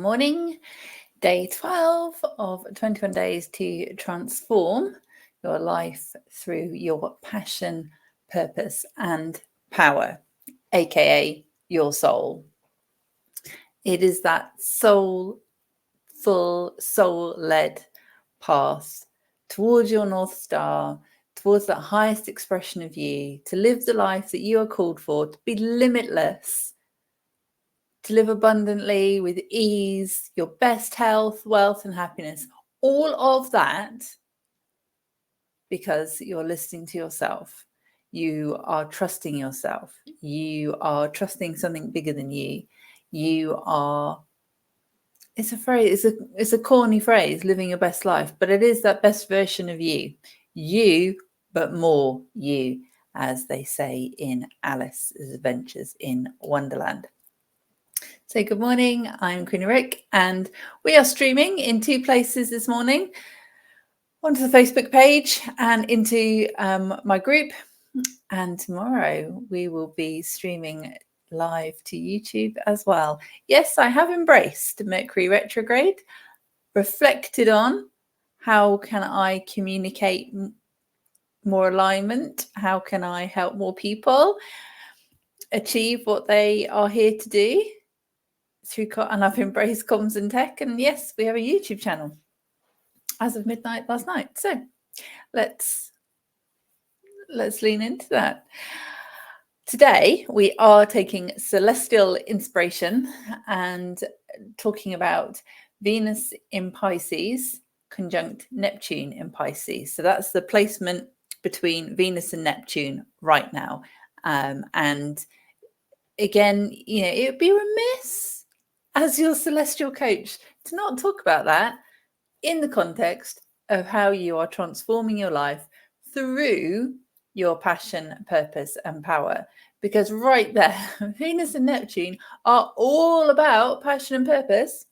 morning. Day 12 of 21 days to transform your life through your passion, purpose, and power, aka your soul. It is that soulful, soul-led path towards your North Star, towards that highest expression of you, to live the life that you are called for, to be limitless, to live abundantly with ease, your best health, wealth, and happiness. All of that because you're listening to yourself. You are trusting yourself. You are trusting something bigger than you. You are, it's a phrase, it's a corny phrase, living your best life, but it is that best version of you. You, but more you, as they say in Alice's Adventures in Wonderland. So good morning, I'm Queen Rick, and we are streaming in two places this morning, onto the Facebook page and into my group. And tomorrow we will be streaming live to YouTube as well. Yes, I have embraced Mercury retrograde, reflected on how can I communicate more alignment, how can I help more people achieve what they are here to do. And I've embraced comms and tech, and yes, we have a YouTube channel as of midnight last night. So let's lean into that. Today we are taking celestial inspiration and talking about Venus in Pisces conjunct Neptune in Pisces. So that's the placement between Venus and Neptune right now. And again, it would be remiss as your celestial coach to not talk about that in the context of how you are transforming your life through your passion, purpose, and power. Because right there, Venus and Neptune are all about passion and purpose,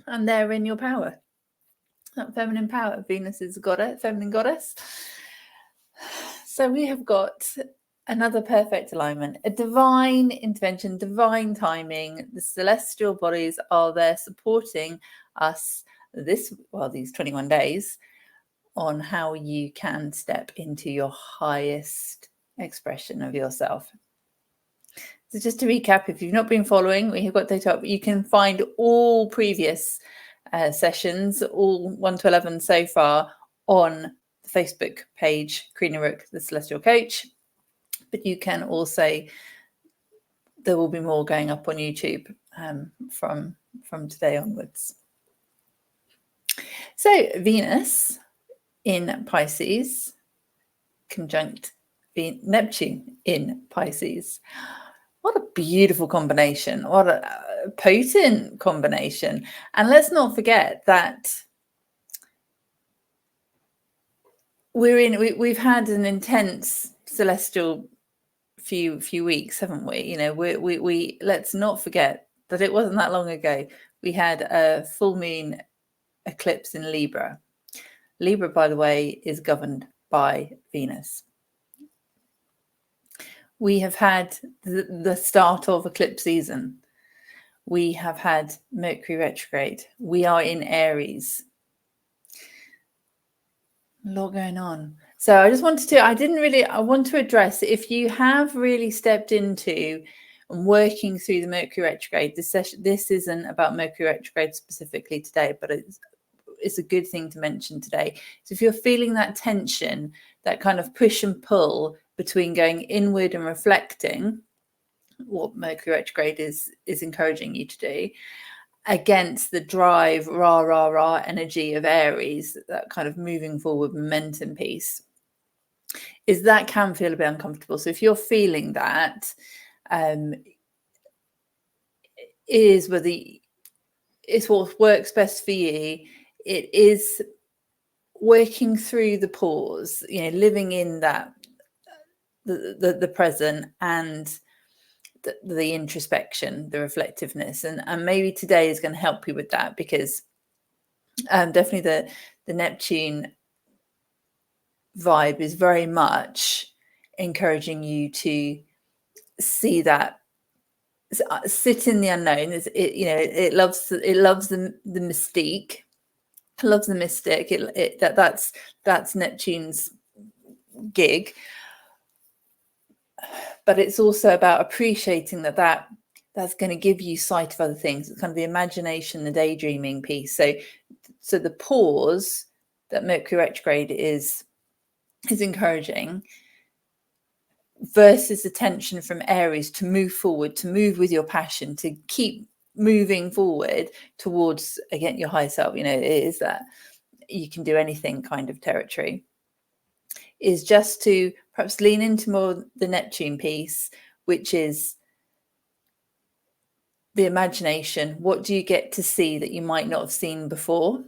and they're in your power. That feminine power. Venus is a goddess, feminine goddess. So we have got another perfect alignment, a divine intervention, divine timing. The celestial bodies are there supporting us these 21 days on how you can step into your highest expression of yourself. So just to recap, if you've not been following, we have got data up. You can find all previous sessions, all 1 to 11 so far, on the Facebook page, Karina Rook, the Celestial Coach. But you can also, there will be more going up on YouTube from today onwards. So Venus in Pisces conjunct Neptune in Pisces. What a beautiful combination. What a potent combination. And let's not forget that we've had an intense celestial few weeks, haven't we? We let's not forget that it wasn't that long ago we had a full moon eclipse in Libra. Libra, by the way, is governed by Venus. We have had the start of eclipse season. We have had Mercury retrograde. We are in Aries. A lot going on. So I want to address, if you have really stepped into and working through the Mercury retrograde, this isn't about Mercury retrograde specifically today, but it's a good thing to mention today. So if you're feeling that tension, that kind of push and pull between going inward and reflecting, what Mercury retrograde is encouraging you to do, against the drive, rah energy of Aries, that kind of moving forward momentum piece, is that can feel a bit uncomfortable. So if you're feeling that, it's what works best for you. It is working through the pause, living in that the present and the introspection, the reflectiveness, and maybe today is going to help you with that, because definitely the Neptune vibe is very much encouraging you to see that sit in the unknown. It loves the mystique. It loves the mystic. That's Neptune's gig. But it's also about appreciating that's going to give you sight of other things. It's kind of the imagination, the daydreaming piece. So the pause that Mercury retrograde is encouraging, versus the tension from Aries to move forward, to move with your passion, to keep moving forward towards, again, your higher self. It is that you can do anything kind of territory, is just to perhaps lean into more the Neptune piece, which is the imagination. What do you get to see that you might not have seen before?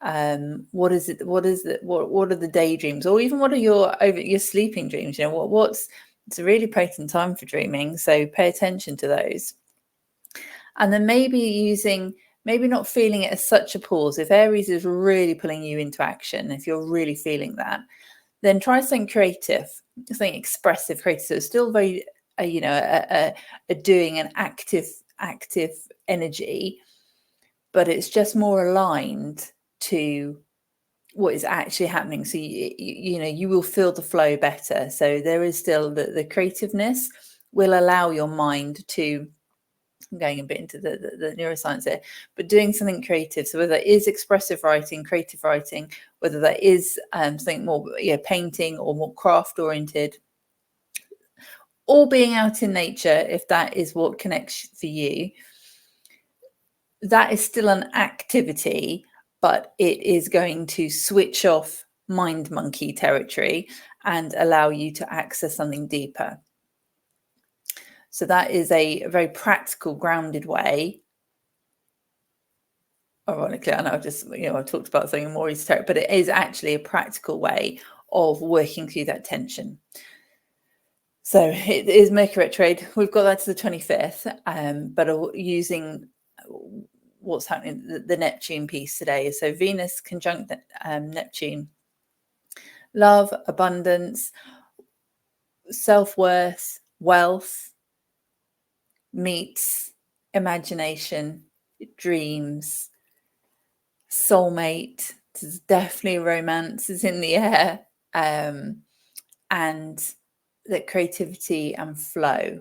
What is it? What are the daydreams, or even what are your sleeping dreams? It's a really potent time for dreaming, so pay attention to those. And then maybe not feeling it as such a pause. If Aries is really pulling you into action, if you're really feeling that, then try something creative, something expressive, creative. So it's still very, a doing an active energy, but it's just more aligned to what is actually happening. So you will feel the flow better. So there is still the creativeness will allow your mind to, I'm going a bit into the neuroscience here, but doing something creative. So whether that is expressive writing, creative writing, whether that is something more painting or more craft oriented, or being out in nature, if that is what connects for you, that is still an activity, but it is going to switch off mind monkey territory and allow you to access something deeper. So that is a very practical, grounded way. Ironically, I know I've talked about something more esoteric, but it is actually a practical way of working through that tension. So it is Mercury retrograde. We've got that to the 25th, but using what's happening, the Neptune piece today. So Venus conjunct Neptune, love, abundance, self-worth, wealth meets imagination, dreams, soulmate. There's definitely romance is in the air, and that creativity and flow.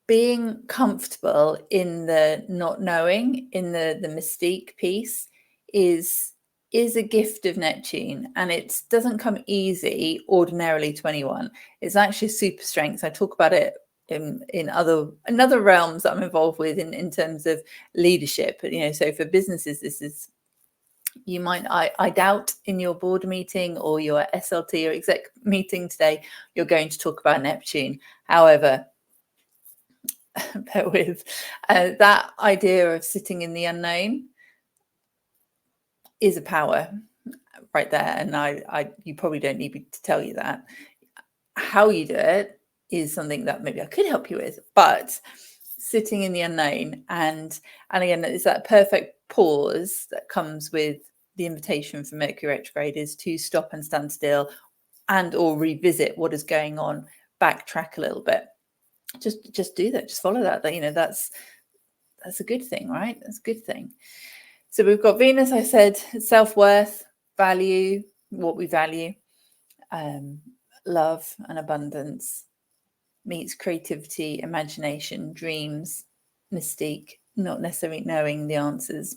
Being comfortable in the not knowing, in the mystique piece, is a gift of Neptune, and it doesn't come easy ordinarily to anyone. It's actually super strength. I talk about it in other realms that I'm involved with in terms of leadership. So for businesses, this is, you might, I doubt in your board meeting or your SLT or exec meeting today, you're going to talk about Neptune. However, bear with, that idea of sitting in the unknown is a power right there. And you probably don't need me to tell you that. How you do it is something that maybe I could help you with, but sitting in the unknown, and again, it's that perfect pause that comes with the invitation for Mercury retrograde, is to stop and stand still and or revisit what is going on, backtrack a little bit. Just do that, just follow that. That's a good thing, right? That's a good thing. So we've got Venus, I said, self-worth, value, what we value, love and abundance meets creativity, imagination, dreams, mystique, not necessarily knowing the answers.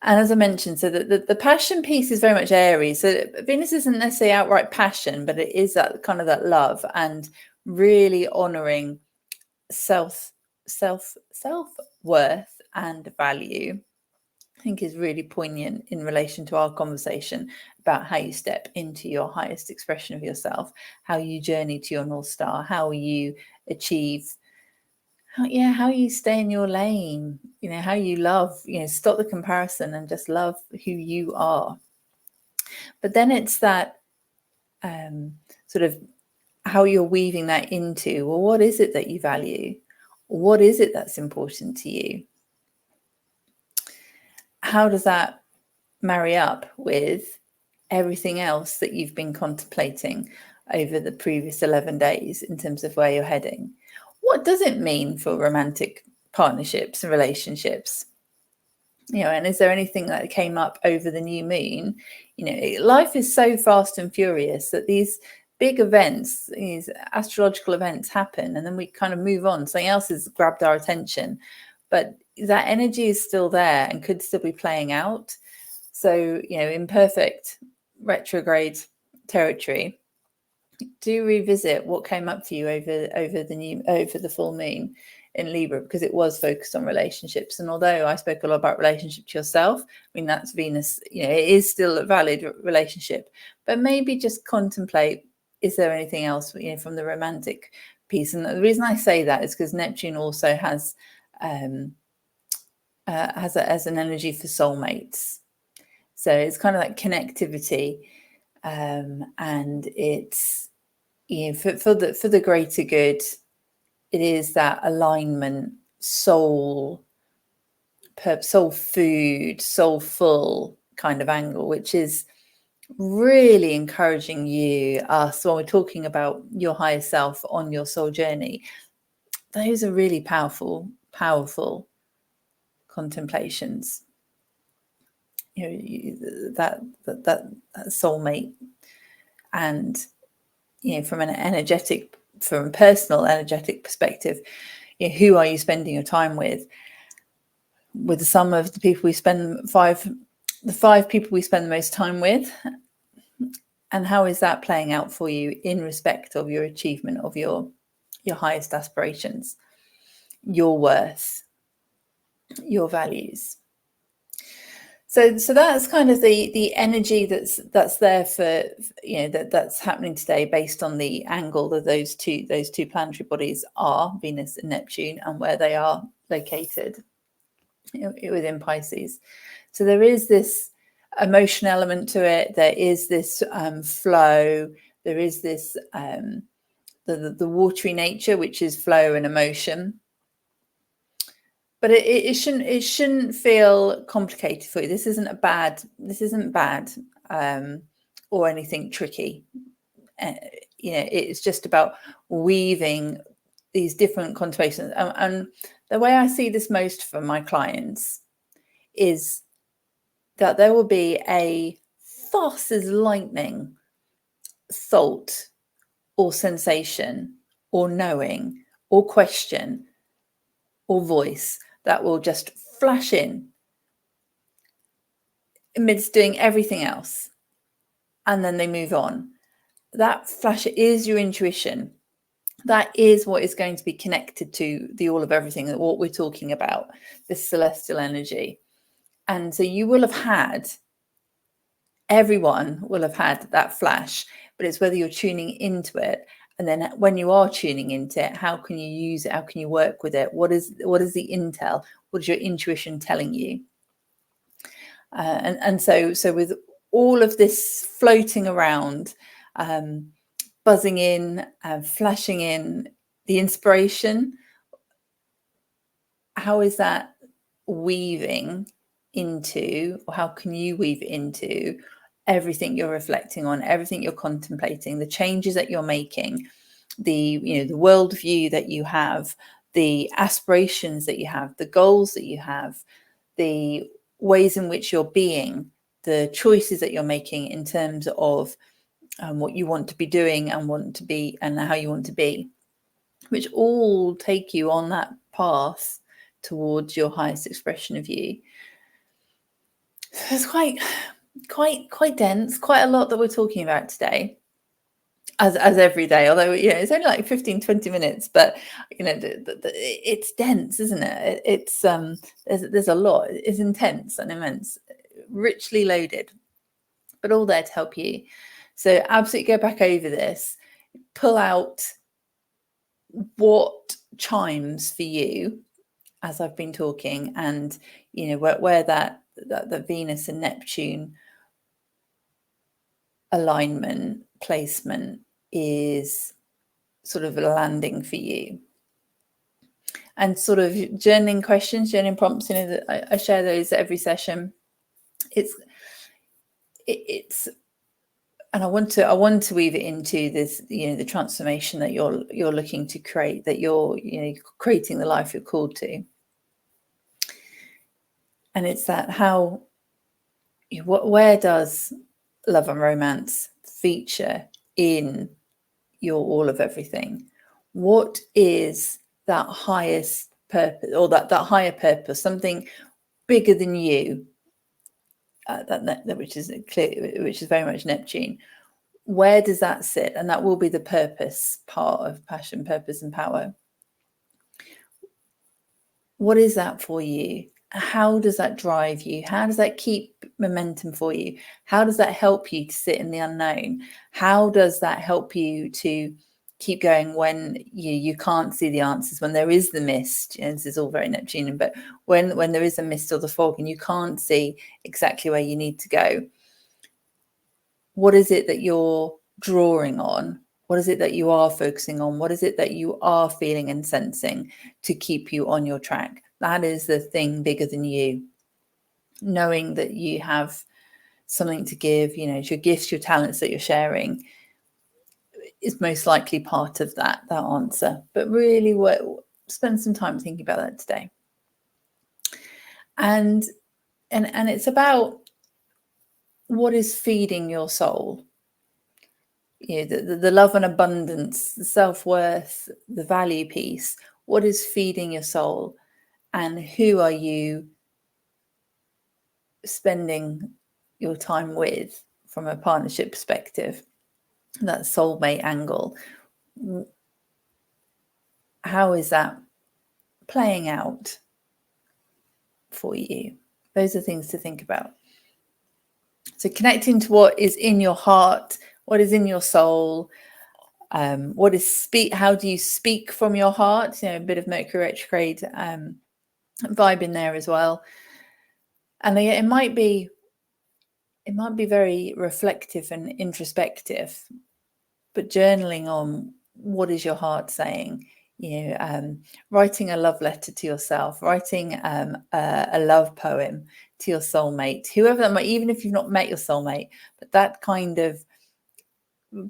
And as I mentioned, so the passion piece is very much Aries. So Venus isn't necessarily outright passion, but it is that kind of that love and really honoring self-worth and value. I think is really poignant in relation to our conversation about how you step into your highest expression of yourself, how you journey to your North Star, how you achieve, how you stay in your lane, how you love, stop the comparison and just love who you are. But then it's that sort of how you're weaving that into, well, what is it that you value? What is it that's important to you? How does that marry up with everything else that you've been contemplating over the previous 11 days in terms of where you're heading? what does it mean for romantic partnerships and relationships? And is there anything that came up over the new moon? Life is so fast and furious that these big events, these astrological events happen, and then we kind of move on. Something else has grabbed our attention, but that energy is still there and could still be playing out. So, in perfect retrograde territory, do revisit what came up for you over the full moon in Libra, because it was focused on relationships. And although I spoke a lot about relationship to yourself, I mean, that's Venus, it is still a valid relationship, but maybe just contemplate, is there anything else, from the romantic piece? And the reason I say that is because Neptune also has an energy for soulmates. So it's kind of like connectivity, and it's, for the greater good. It is that alignment, soul food, soulful kind of angle, which is really encouraging us when we're talking about your higher self on your soul journey. Those are really powerful contemplations. That soulmate, and from a personal energetic perspective, who are you spending your time with? With the sum of the people we spend, the five people we spend the most time with, and how is that playing out for you in respect of your achievement of your highest aspirations, your worth, your values? So that's kind of the energy that's there for, that's happening today, based on the angle that those two planetary bodies are, Venus and Neptune, and where they are located within Pisces. So there is this emotion element to it. There is this flow. There is this the watery nature, which is flow and emotion. But it shouldn't feel complicated for you. This isn't bad, or anything tricky. It's just about weaving these different constellations. And the way I see this most for my clients is that there will be a fast as lightning thought or sensation or knowing or question or voice that will just flash in amidst doing everything else, and then they move on. That flash is your intuition. That is what is going to be connected to the all of everything, what we're talking about, this celestial energy. And so everyone will have had that flash, but it's whether you're tuning into it. And then when you are tuning into it, how can you use it? How can you work with it? What is the intel? What is your intuition telling you? And so with all of this floating around, buzzing in, flashing in, the inspiration, how is that weaving into, or how can you weave into everything you're reflecting on, everything you're contemplating, the changes that you're making, the worldview that you have, the aspirations that you have, the goals that you have, the ways in which you're being, the choices that you're making in terms of what you want to be doing and want to be, and how you want to be, which all take you on that path towards your highest expression of you. So it's quite dense, quite a lot that we're talking about today, as every day, although it's only like 15-20 minutes, but it's dense, isn't it? It's there's a lot. It's intense and immense, richly loaded, but all there to help you. So absolutely go back over this, pull out what chimes for you as I've been talking, and where that the Venus and Neptune alignment placement is sort of landing for you. And sort of journaling questions, journaling prompts, I share those every session. It's And I want to weave it into this, the transformation that you're looking to create, that you're creating the life you're called to. And it's that where does love and romance feature in your all of everything? What is that highest purpose, or that higher purpose, something bigger than you, which is clear, which is very much Neptune? Where does that sit? And that will be the purpose part of passion, purpose, and power. What is that for you? How does that drive you? How does that keep momentum for you? How does that help you to sit in the unknown? How does that help you to keep going when you can't see the answers, when there is the mist? This is all very Neptunian, but when there is a mist or the fog and you can't see exactly where you need to go, what is it that you're drawing on? What is it that you are focusing on? What is it that you are feeling and sensing to keep you on your track? That is the thing bigger than you. Knowing that you have something to give, it's your gifts, your talents that you're sharing, is most likely part of that answer. But really, spend some time thinking about that today. And it's about what is feeding your soul. The love and abundance, the self-worth, the value piece. What is feeding your soul, and who are you spending your time with from a partnership perspective? That soulmate angle. How is that playing out for you? Those are things to think about. So connecting to what is in your heart, what is in your soul, what is how do you speak from your heart? A bit of Mercury retrograde vibe in there as well. And it might be very reflective and introspective, but journaling on what is your heart saying. Writing a love letter to yourself, writing a love poem to your soulmate, whoever that might, even if you've not met your soulmate, but that kind of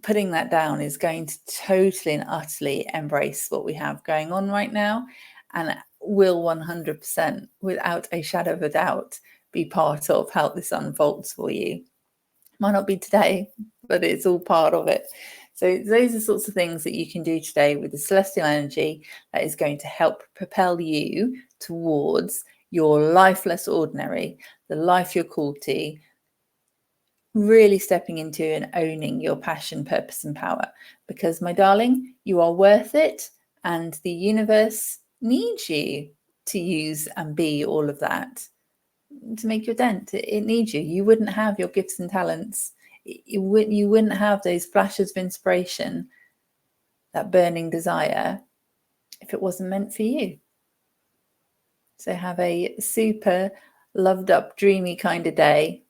putting that down is going to totally and utterly embrace what we have going on right now, and will 100%, without a shadow of a doubt, be part of how this unfolds for you. Might not be today, but it's all part of it. So those are sorts of things that you can do today with the celestial energy that is going to help propel you towards your life less ordinary, the life you're called to, really stepping into and owning your passion, purpose, and power. Because, my darling, you are worth it, and the universe needs you to use and be all of that to make your dent. It needs you. You wouldn't have your gifts and talents. You wouldn't have those flashes of inspiration, that burning desire, if it wasn't meant for you. So have a super loved up, dreamy kind of day.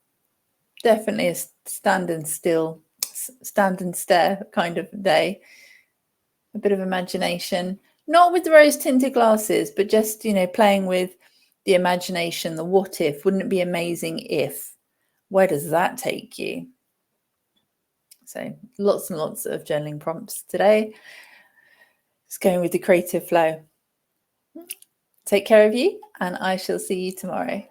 Definitely a stand and stare kind of day. A bit of imagination, not with the rose tinted glasses, but just, playing with the imagination, the what if. Wouldn't it be amazing if? Where does that take you? So lots and lots of journaling prompts today. Just going with the creative flow. Take care of you, and I shall see you tomorrow.